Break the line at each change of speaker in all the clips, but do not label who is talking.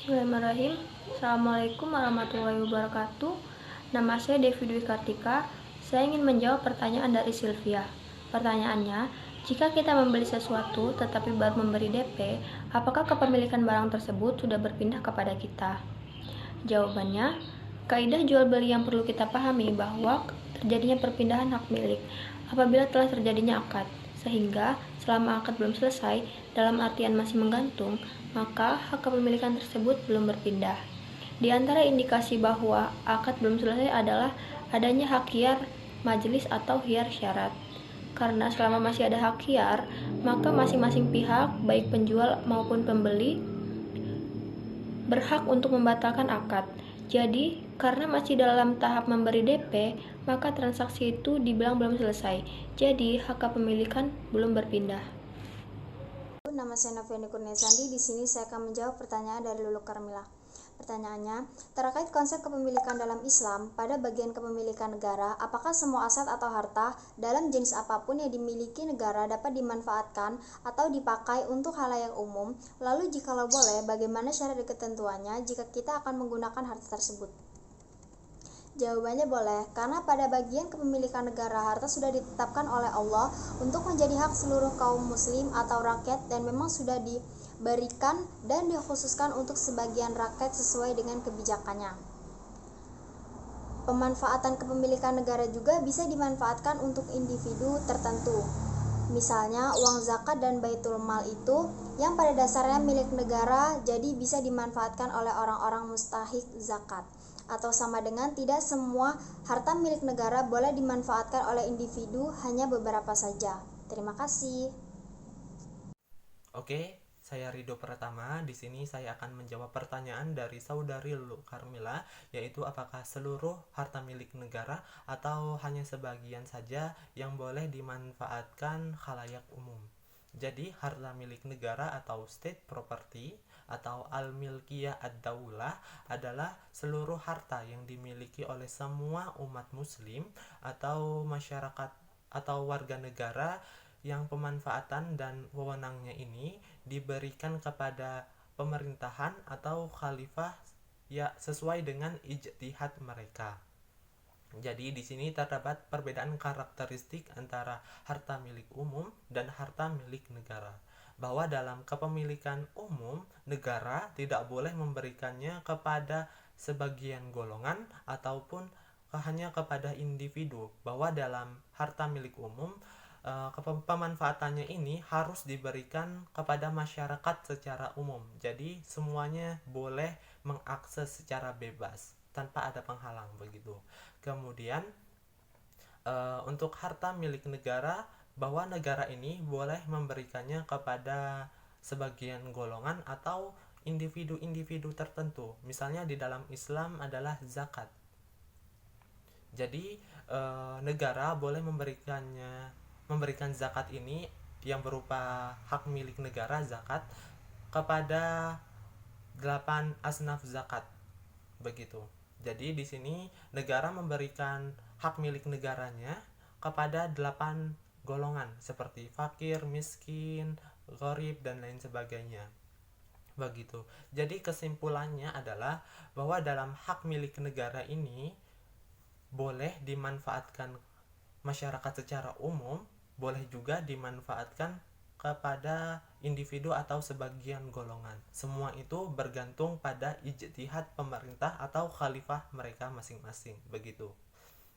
Bismillahirrahmanirrahim. Assalamualaikum warahmatullahi wabarakatuh. Nama saya Devi Dwi Kartika. Saya ingin menjawab pertanyaan dari Sylvia. Pertanyaannya, jika kita membeli sesuatu tetapi baru memberi DP, apakah kepemilikan barang tersebut sudah berpindah kepada kita? Jawabannya, kaidah jual beli yang perlu kita pahami bahwa terjadinya perpindahan hak milik apabila telah terjadinya akad, sehingga selama akad belum selesai, dalam artian masih menggantung, maka hak kepemilikan tersebut belum berpindah. Di antara indikasi bahwa akad belum selesai adalah adanya hak khiar majelis atau khiar syarat. Karena selama masih ada hak khiar, maka masing-masing pihak, baik penjual maupun pembeli, berhak untuk membatalkan akad. Jadi, karena masih dalam tahap memberi DP, maka transaksi itu dibilang belum selesai. Jadi, hak kepemilikan belum berpindah.
Nama saya Noviani Kurniasandi. Di sini saya akan menjawab pertanyaan dari Lulu Karmila. Pertanyaannya, terkait konsep kepemilikan dalam Islam, pada bagian kepemilikan negara, apakah semua aset atau harta dalam jenis apapun yang dimiliki negara dapat dimanfaatkan atau dipakai untuk halayak umum? Lalu jikalau boleh, bagaimana syarat dan ketentuannya jika kita akan menggunakan harta tersebut? Jawabannya boleh, karena pada bagian kepemilikan negara harta sudah ditetapkan oleh Allah untuk menjadi hak seluruh kaum muslim atau rakyat dan memang sudah diberikan dan dikhususkan untuk sebagian rakyat sesuai dengan kebijakannya. Pemanfaatan kepemilikan negara juga bisa dimanfaatkan untuk individu tertentu. Misalnya uang zakat dan baitul mal itu yang pada dasarnya milik negara jadi bisa dimanfaatkan oleh orang-orang mustahik zakat. Atau sama dengan tidak semua harta milik negara boleh dimanfaatkan oleh individu, hanya beberapa saja. Terima kasih.
Oke, saya Rido Pratama. Di sini saya akan menjawab pertanyaan dari saudari Lulu Karmila, yaitu apakah seluruh harta milik negara atau hanya sebagian saja yang boleh dimanfaatkan khalayak umum. Jadi, harta milik negara atau state property atau al-milkiyah ad-daulah adalah seluruh harta yang dimiliki oleh semua umat muslim atau masyarakat atau warga negara yang pemanfaatan dan wewenangnya ini diberikan kepada pemerintahan atau khalifah ya sesuai dengan ijtihad mereka. Jadi di sini terdapat perbedaan karakteristik antara harta milik umum dan harta milik negara. Bahwa dalam kepemilikan umum, negara tidak boleh memberikannya kepada sebagian golongan ataupun hanya kepada individu. Bahwa dalam harta milik umum, pemanfaatannya ini harus diberikan kepada masyarakat secara umum. Jadi semuanya boleh mengakses secara bebas tanpa ada penghalang begitu. Kemudian untuk harta milik negara, bahwa negara ini boleh memberikannya kepada sebagian golongan atau individu-individu tertentu. Misalnya di dalam Islam adalah zakat. Jadi negara boleh memberikan zakat ini yang berupa hak milik negara zakat kepada 8 asnaf zakat. Begitu. Jadi di sini negara memberikan hak milik negaranya kepada 8 golongan seperti fakir, miskin, gharib dan lain sebagainya. Begitu. Jadi kesimpulannya adalah bahwa dalam hak milik negara ini boleh dimanfaatkan masyarakat secara umum, boleh juga dimanfaatkan kepada individu atau sebagian golongan. Semua itu bergantung pada ijtihad pemerintah atau khalifah mereka masing-masing. Begitu.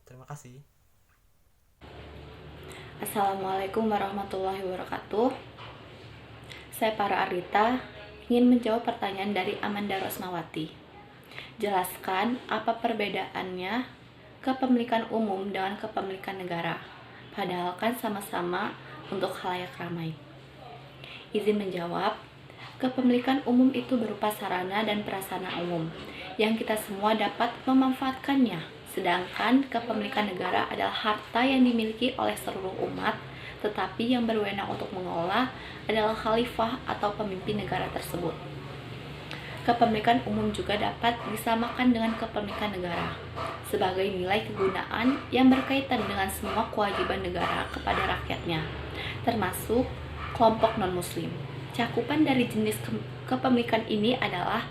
Terima kasih.
Assalamualaikum warahmatullahi wabarakatuh. Saya Para Arita ingin menjawab pertanyaan dari Amanda Rosmawati. Jelaskan apa perbedaannya kepemilikan umum dengan kepemilikan negara, padahal kan sama-sama untuk khalayak ramai. Izin menjawab, kepemilikan umum itu berupa sarana dan prasarana umum yang kita semua dapat memanfaatkannya. Sedangkan kepemilikan negara adalah harta yang dimiliki oleh seluruh umat, tetapi yang berwenang untuk mengelola adalah khalifah atau pemimpin negara tersebut. Kepemilikan umum juga dapat disamakan dengan kepemilikan negara sebagai nilai kegunaan yang berkaitan dengan semua kewajiban negara kepada rakyatnya, termasuk kelompok non-muslim. Cakupan dari jenis kepemilikan ini adalah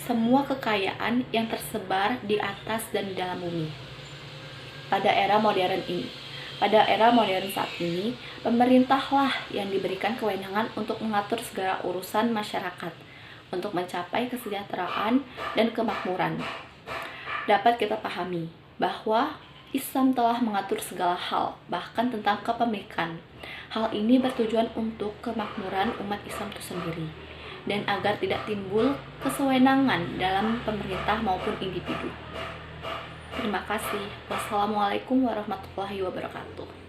semua kekayaan yang tersebar di atas dan di dalam bumi. Pada era modern saat ini, pemerintahlah yang diberikan kewenangan untuk mengatur segala urusan masyarakat untuk mencapai kesejahteraan dan kemakmuran. Dapat kita pahami bahwa Islam telah mengatur segala hal, bahkan tentang kepemilikan. Hal ini bertujuan untuk kemakmuran umat Islam itu sendiri, dan agar tidak timbul kesewenangan dalam pemerintah maupun individu. Terima kasih. Wassalamualaikum warahmatullahi wabarakatuh.